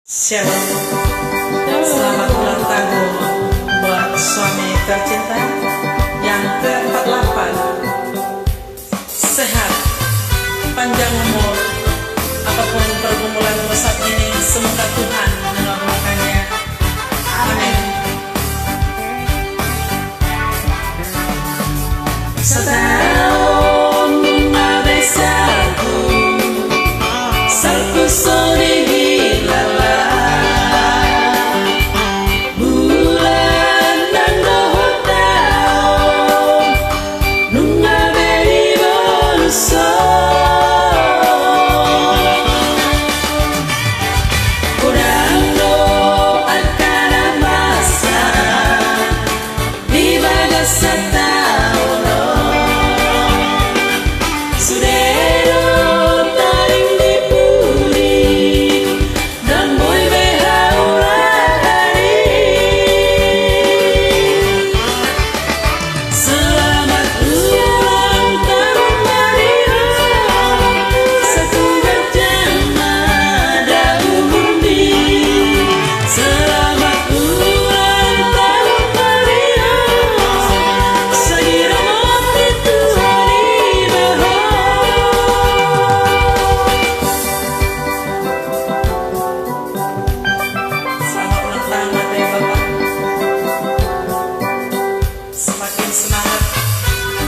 Shalom dan selamat ulang tahun buat suami tercinta yang ke-48. Sehat, panjang umur, apapun pergumulan saat ini, semoga Tuhan mengabulkannya. Amin. Setahun bunga besaku, salku sore hilala.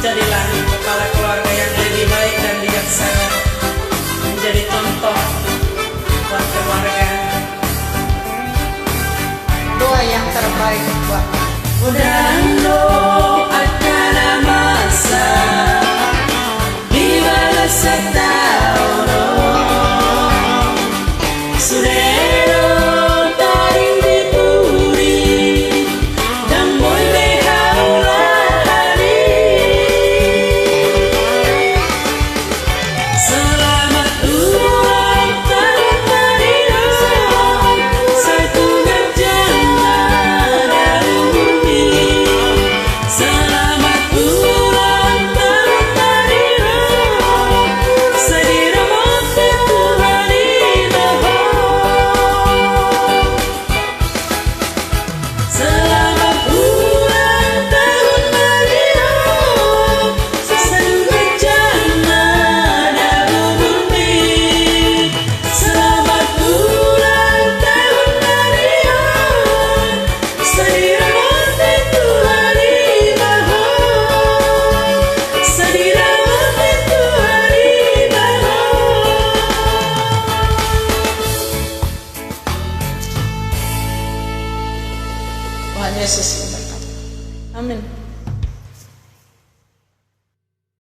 Jadilah kepala keluarga yang lebih baik dan bijaksana, menjadi contoh buat keluarga. Doa yang terbaik buat Dan doakan masa di bawah setahun sudah Tuhan Yesus memberkati. Amin.